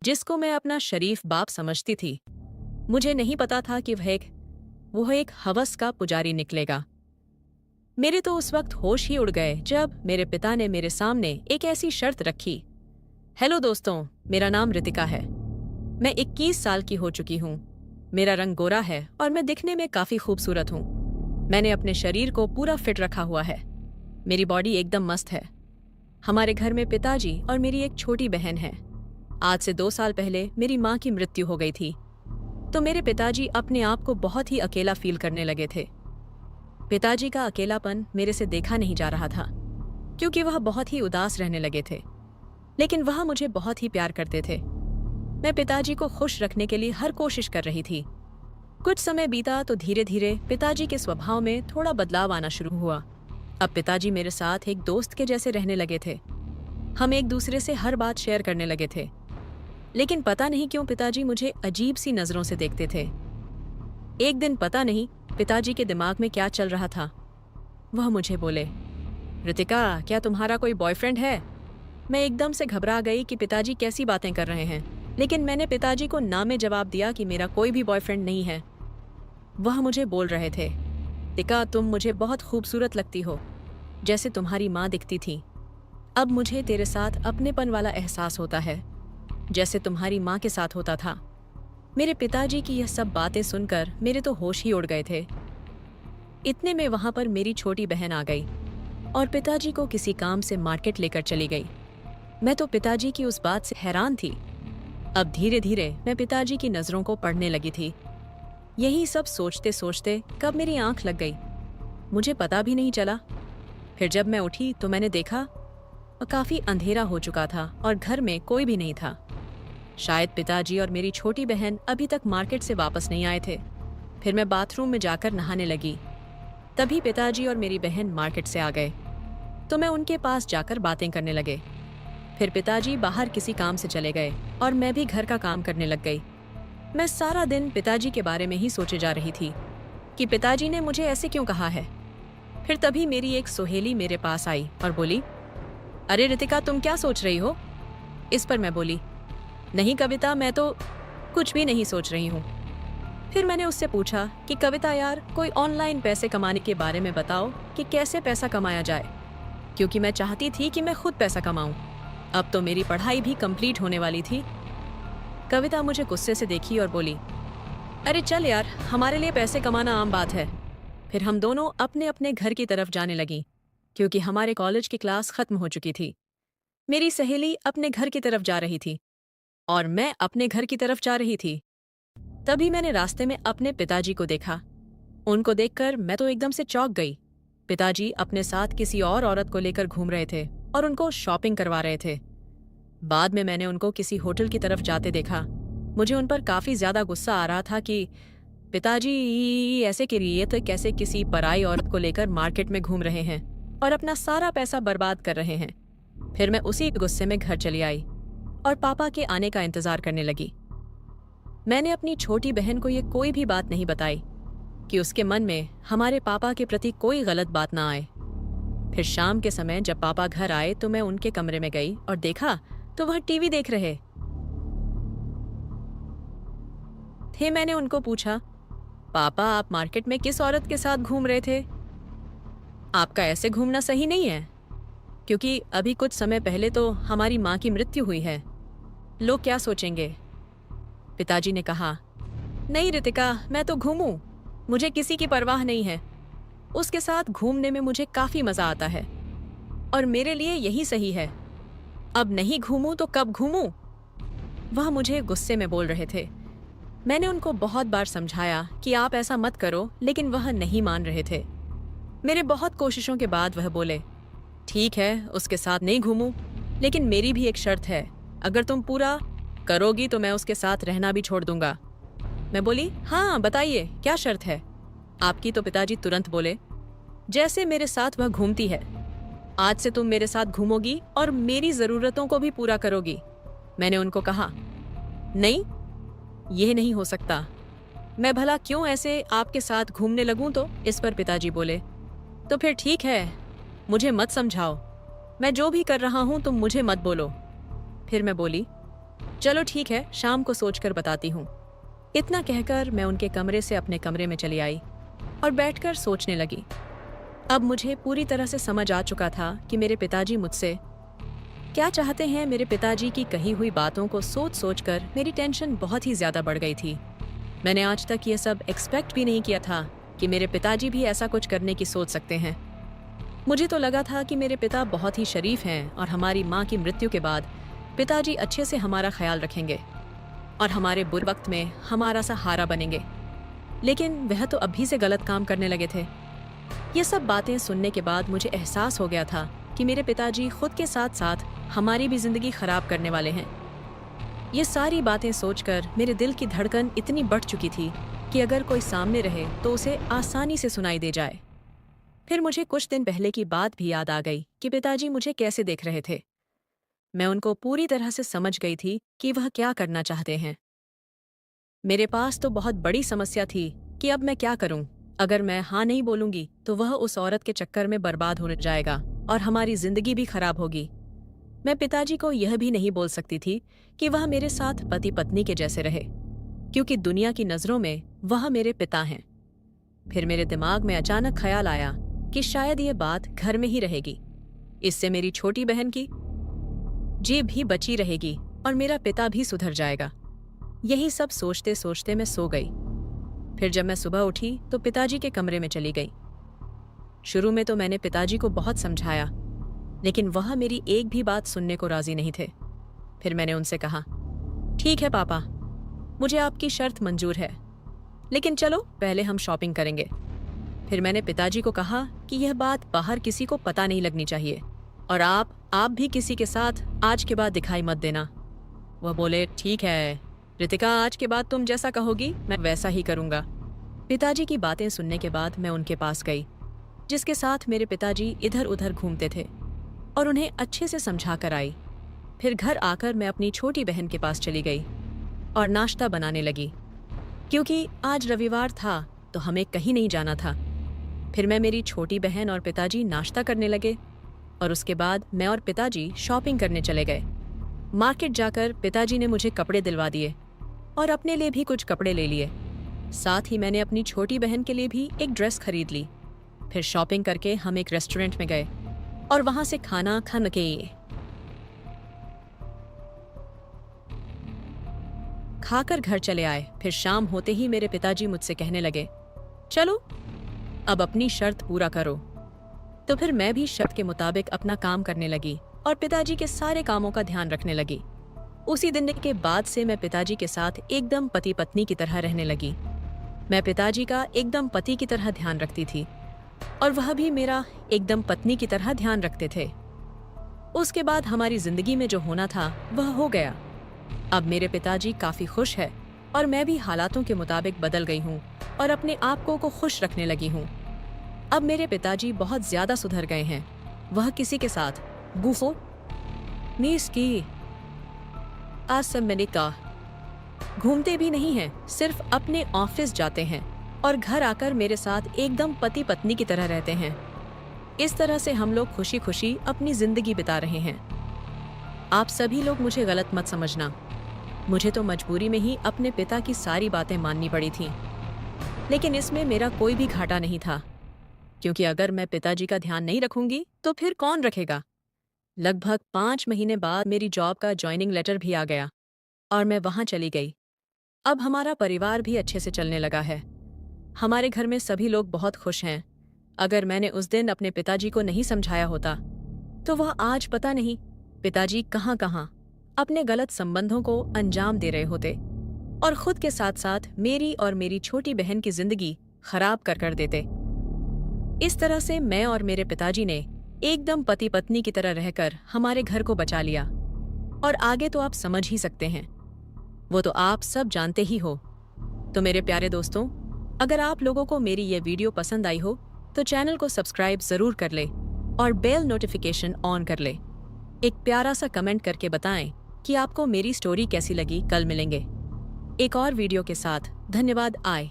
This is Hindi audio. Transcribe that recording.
जिसको मैं अपना शरीफ बाप समझती थी। मुझे नहीं पता था कि वो एक हवस का पुजारी निकलेगा। मेरे तो उस वक्त होश ही उड़ गए जब मेरे पिता ने मेरे सामने एक ऐसी शर्त रखी। हेलो दोस्तों, मेरा नाम रितिका है। मैं 21 साल की हो चुकी हूँ। मेरा रंग गोरा है और मैं दिखने में काफी खूबसूरत हूँ। मैंने अपने शरीर को पूरा फिट रखा हुआ है। मेरी बॉडी एकदम मस्त है। हमारे घर में पिताजी और मेरी एक छोटी बहन है। आज से 2 साल पहले मेरी माँ की मृत्यु हो गई थी, तो मेरे पिताजी अपने आप को बहुत ही अकेला फील करने लगे थे। पिताजी का अकेलापन मेरे से देखा नहीं जा रहा था, क्योंकि वह बहुत ही उदास रहने लगे थे। लेकिन वह मुझे बहुत ही प्यार करते थे। मैं पिताजी को खुश रखने के लिए हर कोशिश कर रही थी। कुछ समय बीता तो धीरे धीरे पिताजी के स्वभाव में थोड़ा बदलाव आना शुरू हुआ। अब पिताजी मेरे साथ एक दोस्त के जैसे रहने लगे थे। हम एक दूसरे से हर बात शेयर करने लगे थे। लेकिन पता नहीं क्यों पिताजी मुझे अजीब सी नजरों से देखते थे। एक दिन पता नहीं पिताजी के दिमाग में क्या चल रहा था, वह मुझे बोले, रितिका, क्या तुम्हारा कोई बॉयफ्रेंड है? मैं एकदम से घबरा गई कि पिताजी कैसी बातें कर रहे हैं, लेकिन मैंने पिताजी को ना में जवाब दिया कि मेरा कोई भी बॉयफ्रेंड नहीं है। वह मुझे बोल रहे थे, रितिका, तुम मुझे बहुत खूबसूरत लगती हो, जैसे तुम्हारी माँ दिखती थी। अब मुझे तेरे साथ अपनेपन वाला एहसास होता है, जैसे तुम्हारी माँ के साथ होता था। मेरे पिताजी की यह सब बातें सुनकर मेरे तो होश ही उड़ गए थे। इतने में वहां पर मेरी छोटी बहन आ गई और पिताजी को किसी काम से मार्केट लेकर चली गई। मैं तो पिताजी की उस बात से हैरान थी। अब धीरे धीरे मैं पिताजी की नजरों को पढ़ने लगी थी। यही सब सोचते सोचते कब मेरी आंख लग गई, मुझे पता भी नहीं चला। फिर जब मैं उठी तो मैंने देखा काफी अंधेरा हो चुका था और घर में कोई भी नहीं था। शायद पिताजी और मेरी छोटी बहन अभी तक मार्केट से वापस नहीं आए थे। फिर मैं बाथरूम में जाकर नहाने लगी। तभी पिताजी और मेरी बहन मार्केट से आ गए, तो मैं उनके पास जाकर बातें करने लगे। फिर पिताजी बाहर किसी काम से चले गए और मैं भी घर का काम करने लग गई। मैं सारा दिन पिताजी के बारे में ही सोचे जा रही थी कि पिताजी ने मुझे ऐसे क्यों कहा है। फिर तभी मेरी एक सहेली मेरे पास आई और बोली, अरे रितिका, तुम क्या सोच रही हो? इस पर मैं बोली, नहीं कविता, मैं तो कुछ भी नहीं सोच रही हूँ। फिर मैंने उससे पूछा कि कविता यार, कोई ऑनलाइन पैसे कमाने के बारे में बताओ कि कैसे पैसा कमाया जाए, क्योंकि मैं चाहती थी कि मैं खुद पैसा कमाऊं। अब तो मेरी पढ़ाई भी कंप्लीट होने वाली थी। कविता मुझे गुस्से से देखी और बोली, अरे चल यार, हमारे लिए पैसे कमाना आम बात है। फिर हम दोनों अपने अपने घर की तरफ जाने लगी, क्योंकि हमारे कॉलेज की क्लास खत्म हो चुकी थी। मेरी सहेली अपने घर की तरफ जा रही थी और मैं अपने घर की तरफ जा रही थी। तभी मैंने रास्ते में अपने पिताजी को देखा। उनको देखकर मैं तो एकदम से चौंक गई। पिताजी अपने साथ किसी और औरत को लेकर घूम रहे थे और उनको शॉपिंग करवा रहे थे। बाद में मैंने उनको किसी होटल की तरफ जाते देखा। मुझे उन पर काफी ज्यादा गुस्सा आ रहा था कि पिताजी ऐसे करिए तो कैसे किसी पराई औरत को लेकर मार्केट में घूम रहे हैं और अपना सारा पैसा बर्बाद कर रहे हैं। फिर मैं उसी गुस्से में घर चली आई और पापा के आने का इंतजार करने लगी। मैंने अपनी छोटी बहन को ये कोई भी बात नहीं बताई कि उसके मन में हमारे पापा के प्रति कोई गलत बात ना आए। फिर शाम के समय जब पापा घर आए तो मैं उनके कमरे में गई और देखा तो वह टीवी देख रहे थे। मैंने उनको पूछा, पापा, आप मार्केट में किस औरत के साथ घूम रहे थे? आपका ऐसे घूमना सही नहीं है, क्योंकि अभी कुछ समय पहले तो हमारी माँ की मृत्यु हुई है। लोग क्या सोचेंगे? पिताजी ने कहा, नहीं रितिका, मैं तो घूमूं, मुझे किसी की परवाह नहीं है। उसके साथ घूमने में मुझे काफी मजा आता है और मेरे लिए यही सही है। अब नहीं घूमूं तो कब घूमूं? वह मुझे गुस्से में बोल रहे थे। मैंने उनको बहुत बार समझाया कि आप ऐसा मत करो, लेकिन वह नहीं मान रहे थे। मेरे बहुत कोशिशों के बाद वह बोले, ठीक है, उसके साथ नहीं घूमूं, लेकिन मेरी भी एक शर्त है। अगर तुम पूरा करोगी तो मैं उसके साथ रहना भी छोड़ दूंगा। मैं बोली, हाँ बताइए, क्या शर्त है आपकी? तो पिताजी तुरंत बोले, जैसे मेरे साथ वह घूमती है, आज से तुम मेरे साथ घूमोगी और मेरी जरूरतों को भी पूरा करोगी। मैंने उनको कहा, नहीं, यह नहीं हो सकता। मैं भला क्यों ऐसे आपके साथ घूमने लगूं? तो इस पर पिताजी बोले, तो फिर ठीक है, मुझे मत समझाओ। मैं जो भी कर रहा हूं तुम मुझे मत बोलो। फिर मैं बोली, चलो ठीक है, शाम को सोचकर बताती हूँ। इतना कहकर मैं उनके कमरे से अपने कमरे में चली आई और बैठकर सोचने लगी। अब मुझे पूरी तरह से समझ आ चुका था कि मेरे पिताजी मुझसे क्या चाहते हैं। मेरे पिताजी की कही हुई बातों को सोच सोच कर मेरी टेंशन बहुत ही ज्यादा बढ़ गई थी। मैंने आज तक ये सब एक्सपेक्ट भी नहीं किया था कि मेरे पिताजी भी ऐसा कुछ करने की सोच सकते हैं। मुझे तो लगा था कि मेरे पिता बहुत ही शरीफ हैं और हमारी माँ की मृत्यु के बाद पिताजी अच्छे से हमारा ख्याल रखेंगे और हमारे बुरे वक्त में हमारा सहारा बनेंगे। लेकिन वह तो अभी से गलत काम करने लगे थे। ये सब बातें सुनने के बाद मुझे एहसास हो गया था कि मेरे पिताजी खुद के साथ साथ हमारी भी जिंदगी खराब करने वाले हैं। ये सारी बातें सोचकर मेरे दिल की धड़कन इतनी बढ़ चुकी थी कि अगर कोई सामने रहे तो उसे आसानी से सुनाई दे जाए। फिर मुझे कुछ दिन पहले की बात भी याद आ गई कि पिताजी मुझे कैसे देख रहे थे। मैं उनको पूरी तरह से समझ गई थी कि वह क्या करना चाहते हैं। मेरे पास तो बहुत बड़ी समस्या थी कि अब मैं क्या करूं। अगर मैं हाँ नहीं बोलूंगी तो वह उस औरत के चक्कर में बर्बाद हो जाएगा और हमारी जिंदगी भी खराब होगी। मैं पिताजी को यह भी नहीं बोल सकती थी कि वह मेरे साथ पति पत्नी के जैसे रहे, क्योंकि दुनिया की नजरों में वह मेरे पिता हैं। फिर मेरे दिमाग में अचानक ख्याल आया कि शायद ये बात घर में ही रहेगी। इससे मेरी छोटी बहन की जीभ भी बची रहेगी और मेरा पिता भी सुधर जाएगा। यही सब सोचते सोचते मैं सो गई। फिर जब मैं सुबह उठी तो पिताजी के कमरे में चली गई। शुरू में तो मैंने पिताजी को बहुत समझाया, लेकिन वह मेरी एक भी बात सुनने को राजी नहीं थे। फिर मैंने उनसे कहा, ठीक है पापा, मुझे आपकी शर्त मंजूर है, लेकिन चलो पहले हम शॉपिंग करेंगे। फिर मैंने पिताजी को कहा कि यह बात बाहर किसी को पता नहीं लगनी चाहिए और आप भी किसी के साथ आज के बाद दिखाई मत देना। वह बोले, ठीक है रितिका, आज के बाद तुम जैसा कहोगी मैं वैसा ही करूँगा। पिताजी की बातें सुनने के बाद मैं उनके पास गई, जिसके साथ मेरे पिताजी इधर उधर घूमते थे, और उन्हें अच्छे से समझा कर आई। फिर घर आकर मैं अपनी छोटी बहन के पास चली गई और नाश्ता बनाने लगी, क्योंकि आज रविवार था तो हमें कहीं नहीं जाना था। फिर मैं, मेरी छोटी बहन और पिताजी नाश्ता करने लगे और उसके बाद मैं और पिताजी शॉपिंग करने चले गए। मार्केट जाकर पिताजी ने मुझे कपड़े दिलवा दिए और अपने लिए भी कुछ कपड़े ले लिए। साथ ही मैंने अपनी छोटी बहन के लिए भी एक ड्रेस खरीद ली। फिर शॉपिंग करके हम एक रेस्टोरेंट में गए और वहां से खाना खाकर घर चले आए। फिर शाम होते ही मेरे पिताजी मुझसे कहने लगे, चलो अब अपनी शर्त पूरा करो। तो फिर मैं भी शर्त के मुताबिक अपना काम करने लगी और पिताजी के सारे कामों का ध्यान रखने लगी। उसी दिन के बाद से मैं पिताजी के साथ एकदम पति पत्नी की तरह रहने लगी। मैं पिताजी का एकदम पति की तरह ध्यान रखती थी और वह भी मेरा एकदम पत्नी की तरह ध्यान रखते थे। उसके बाद हमारी जिंदगी में जो होना था वह हो गया। अब मेरे पिताजी काफी खुश है और मैं भी हालातों के मुताबिक बदल गई हूँ और अपने आप को खुश रखने लगी हूँ। अब मेरे पिताजी बहुत ज्यादा सुधर गए हैं। वह किसी के साथ गुफो नीस की असमनिका घूमते भी नहीं हैं, सिर्फ अपने ऑफिस जाते हैं और घर आकर मेरे साथ एकदम पति पत्नी की तरह रहते हैं। इस तरह से हम लोग खुशी खुशी अपनी जिंदगी बिता रहे हैं। आप सभी लोग मुझे गलत मत समझना, मुझे तो मजबूरी में ही अपने पिता की सारी बातें माननी पड़ी थी, लेकिन इसमें मेरा कोई भी घाटा नहीं था, क्योंकि अगर मैं पिताजी का ध्यान नहीं रखूंगी तो फिर कौन रखेगा। लगभग 5 महीने बाद मेरी जॉब का ज्वाइनिंग लेटर भी आ गया और मैं वहां चली गई। अब हमारा परिवार भी अच्छे से चलने लगा है। हमारे घर में सभी लोग बहुत खुश हैं। अगर मैंने उस दिन अपने पिताजी को नहीं समझाया होता तो वह आज पता नहीं पिताजी कहाँ कहाँ अपने गलत संबंधों को अंजाम दे रहे होते और खुद के साथ साथ मेरी और मेरी छोटी बहन की जिंदगी खराब कर देते। इस तरह से मैं और मेरे पिताजी ने एकदम पति पत्नी की तरह रहकर हमारे घर को बचा लिया, और आगे तो आप समझ ही सकते हैं, वो तो आप सब जानते ही हो। तो मेरे प्यारे दोस्तों, अगर आप लोगों को मेरी ये वीडियो पसंद आई हो तो चैनल को सब्सक्राइब जरूर कर ले और बेल नोटिफिकेशन ऑन कर ले। एक प्यारा सा कमेंट करके बताएं कि आपको मेरी स्टोरी कैसी लगी। कल मिलेंगे एक और वीडियो के साथ। धन्यवाद। आए।